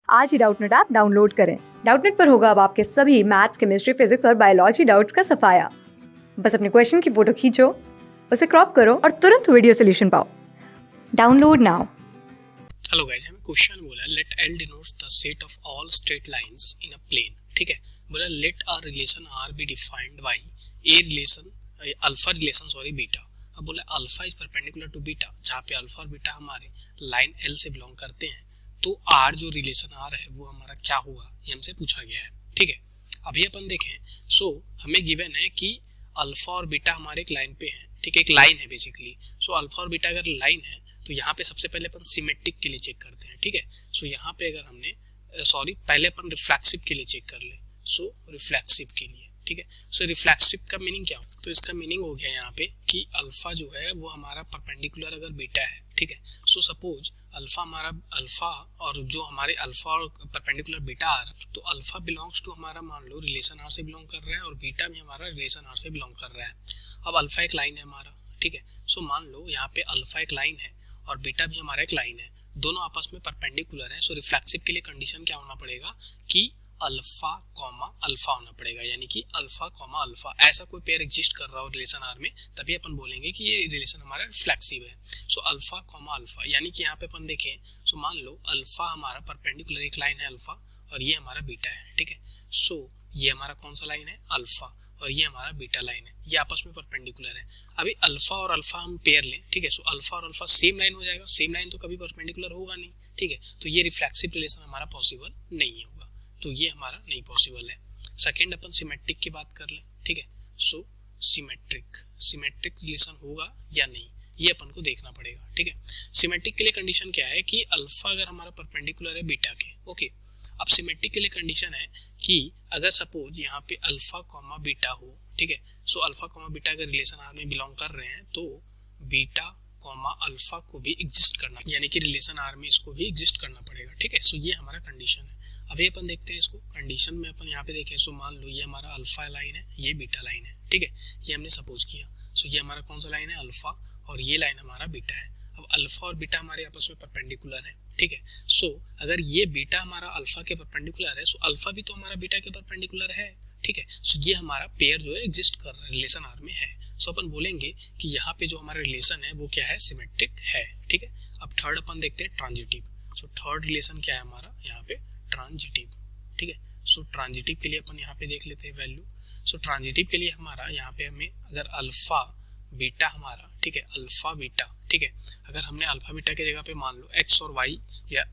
आज ही Doubtnut app download करें। Doubtnut पर होगा अब आपके सभी मैथ्स, केमिस्ट्री, फिजिक्स और बायोलॉजी डाउट्स का सफाया। बस अपने क्वेश्चन की फोटो खींचो, उसे क्रॉप करो और तुरंत वीडियो सोल्यूशन पाओ। Download now. हेलो गाइस, हमें क्वेश्चन बोला let L denotes the set of all straight lines in a plane. ठीक है, बोला let a relation R be defined by a relation alpha relation sorry beta. अब बोला alpha is perpendicular to beta, जहाँ पे alpha और beta हमारे line L से बिलोंग करते हैं, तो आर जो रिलेशन आर है वो हमारा क्या होगा, ये हमसे पूछा गया है। ठीक है, अभी अपन देखें सो हमें गिवन है कि अल्फा और बीटा हमारे एक लाइन पे है। ठीक है, एक लाइन है बेसिकली। सो अल्फा और बीटा अगर लाइन है तो यहाँ पे सबसे पहले अपन सिमेट्रिक के लिए चेक करते हैं। ठीक है, सो यहाँ पे अगर हमने पहले अपन रिफ्लेक्सिव के लिए चेक कर ले। सो रिफ्लेक्सिव के लिए, ठीक है, सो रिफ्लेक्सिव का मीनिंग क्या हो, तो इसका मीनिंग हो गया यहाँ पे कि अल्फा जो है वो हमारा परपेंडिकुलर अगर बीटा है। ठीक है, सो सपोज अल्फा और जो हमारे अल्फा और परपेंडिकुलर बीटा आ रहा है, तो अल्फा बिलोंग्स टू हमारा मान लो रिलेशन आर से बिलोंग कर रहा है और बीटा भी हमारा रिलेशन आर से बिलोंग कर रहा है। अब अल्फा एक लाइन है हमारा। ठीक है, सो मान लो यहाँ पे अल्फा एक लाइन है और बीटा भी हमारा एक लाइन है, दोनों आपस में परपेंडिकुलर है। सो रिफ्लेक्सिव के लिए कंडीशन क्या होना पड़ेगा कि अल्फा कॉमा अल्फा होना पड़ेगा, यानी कि अल्फा कॉमा अल्फा ऐसा कोई पेयर एग्जिस्ट कर रहा हो रिलेशन आर में, तभी अपन बोलेंगे कि ये रिलेशन हमारा रिफ्लेक्सिव है। सो अल्फा कॉमा अल्फा, यानी कि यहाँ पे अपन देखें सो मान लो अल्फा हमारा परपेंडिकुलर एक लाइन है अल्फा और ये हमारा बीटा है। ठीक है, सो ये हमारा कौन सा लाइन है, अल्फा, और ये हमारा बीटा लाइन है, ये आपस में परपेंडिकुलर है। अभी अल्फा और अल्फा हम पेयर लें, ठीक है, सो अल्फा और अल्फा सेम लाइन हो जाएगा, सेम लाइन तो कभी परपेंडिकुलर होगा नहीं। ठीक है, तो ये रिफ्लेक्सिव रिलेशन हमारा पॉसिबल नहीं होगा, तो ये हमारा नहीं पॉसिबल है। सेकंड अपन सिमेट्रिक की बात कर लें। ठीक है, सो सिमेट्रिक रिलेशन होगा या नहीं, ये अपन को देखना पड़ेगा। ठीक है, सिमेट्रिक के लिए कंडीशन क्या है कि अल्फा अगर हमारा परपेंडिकुलर है बीटा के। ओके, अब सिमेट्रिक के लिए कंडीशन है कि अगर सपोज यहाँ पे अल्फा कॉमा बीटा हो। ठीक है, सो अल्फा कॉमा बीटा अगर रिलेशन आर में बिलोंग कर रहे हैं तो बीटा कॉमा अल्फा को भी एग्जिस्ट करना, यानी कि रिलेशन आर में इसको भी एग्जिस्ट करना पड़ेगा। ठीक है, सो ये हमारा कंडीशन है। अभी अपन देखते हैं इसको कंडीशन में। अपन यहाँ पे देखें सो मान लो ये हमारा अल्फा लाइन है, ये बीटा लाइन है। ठीक है, ये हमने सपोज किया। सो ये हमारा कौन सा लाइन है, अल्फा, और ये लाइन हमारा बीटा है। अब अल्फा और बीटा हमारे आपस में परपेंडिकुलर है। ठीक है, सो अगर ये बीटा हमारा अल्फा के परपेंडिकुलर है, सो अल्फा भी तो हमारा बीटा के परपेंडिकुलर है। ठीक है, सो ये हमारा पेयर जो है एग्जिस्ट कर रहा है, रिलेशन आर में है। सो अपन बोलेंगे कि यहाँ पे जो हमारा रिलेशन है वो क्या है, सिमेट्रिक है। ठीक है, अब थर्ड अपन देखते हैं ट्रांजिटिव। सो थर्ड रिलेशन क्या है हमारा यहाँ पे, ट्रांजिटिव। ठीक है, सो ट्रांजिटिव के लिए अपन यहाँ पे देख लेते हैं वैल्यू। सो ट्रांजिटिव के लिए हमारा यहाँ पे हमें अगर अल्फा बीटा हमारा, ठीक है, अल्फा बीटा, ठीक है, अगर हमने अल्फा बीटा की जगह पे मान लो एक्स और वाई या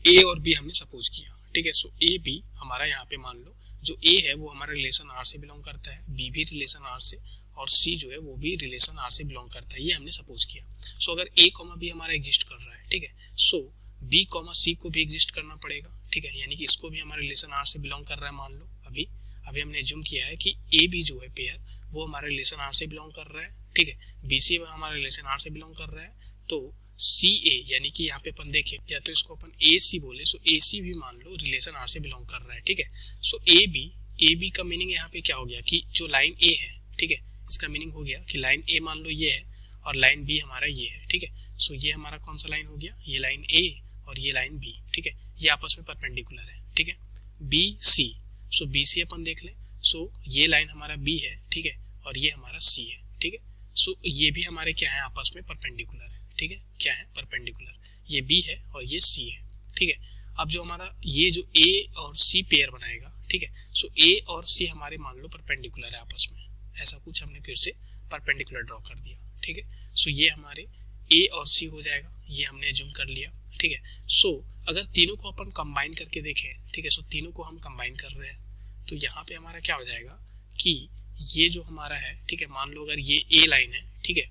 ए और बी हमने सपोज किया। ठीक है, सो ए बी हमारा यहाँ पे मान लो जो ए है वो हमारा रिलेशन आर से बिलोंग करता है, बी भी रिलेशन आर से, और सी जो है वो भी रिलेशन आर से बिलोंग करता है, ये हमने सपोज किया। सो अगर ए कॉमा बी हमारा एग्जिस्ट कर रहा है, ठीक है, सो बी कॉमा सी को भी एग्जिस्ट करना पड़ेगा। ठीक है, यानी कि इसको भी हमारा रिलेशन आर से बिलोंग कर रहा है मान लो। अभी हमने एज्यूम किया है कि ए बी जो है पेयर वो हमारा रिलेशन आर से बिलोंग कर रहा है। ठीक है, बी सी हमारा रिलेशन आर से बिलोंग कर रहा है, तो सी ए, यानी कि यहाँ पे अपन देखें या तो इसको अपन ए सी बोले, सो ए सी भी मान लो रिलेशन आर से बिलोंग कर रहा है। ठीक है, सो ए बी का मीनिंग यहाँ पे क्या हो गया कि जो लाइन ए है, ठीक है, इसका मीनिंग हो गया कि लाइन ए मान लो ये है और लाइन बी हमारा ये है। ठीक है, सो ये हमारा कौन सा लाइन हो गया, ये लाइन ए और ये लाइन बी। ठीक है, ये आपस में परपेंडिकुलर है। ठीक है, बी सी, सो बी सी अपन देख ले, सो ये लाइन हमारा बी है, ठीक है, और ये हमारा सी है। ठीक है, सो ये भी हमारे क्या है, आपस में परपेंडिकुलर है। ठीक है, क्या है, परपेंडिकुलर, ये बी है और ये सी है। ठीक है, अब जो हमारा ये जो ए और सी पेयर बनाएगा, ठीक है, सो ए और सी हमारे मान लो परपेंडिकुलर है आपस में, ऐसा कुछ हमने फिर से परपेंडिकुलर ड्रॉ कर दिया। ठीक है, सो ये हमारे ए और सी हो जाएगा, ये हमने जूम कर लिया। ठीक है, सो अगर तीनों को अपन कंबाइन करके देखें, ठीक है, सो तीनों को हम कंबाइन कर रहे हैं, तो यहाँ पे हमारा क्या हो जाएगा कि ये जो हमारा है, ठीक है, मान लो अगर ये ए लाइन है, ठीक है,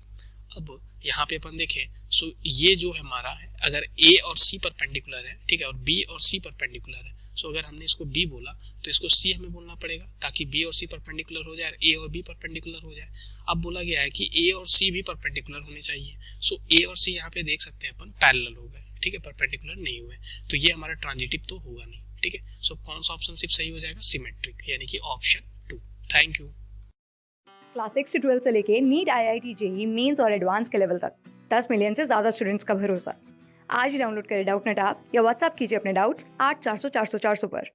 अब यहाँ पे अपन देखें सो ये जो है हमारा है, अगर ए और सी परपेंडिकुलर है, ठीक है, और बी और सी परपेंडिकुलर है, सो अगर हमने इसको बी बोला तो इसको सी हमें बोलना पड़ेगा ताकि बी और सी परपेंडिकुलर हो जाए, ए और बी परपेंडिकुलर हो जाए। अब बोला गया है कि ए और सी भी परपेंडिकुलर होने चाहिए, सो ए और सी यहाँ पे देख सकते हैं अपन पैरेलल हो गए, ठीक है, परपेंडिकुलर नहीं हुए, तो ये हमारा ट्रांजिटिव तो होगा नहीं। ठीक है, सो कौन सा ऑप्शन सिर्फ सही हो जाएगा, सिमेट्रिक, यानी कि ऑप्शन 2। Thank you. क्लास 6 से 12 से लेके नीट, IIT, JEE मेंस और एडवांस के लेवल तक 10 मिलियन से ज्यादा स्टूडेंट्स का भरोसा। आज ही डाउनलोड करें डाउटनेट ऐप या व्हाट्सएप कीजिए अपने डाउट्स 8400 400 400 पर।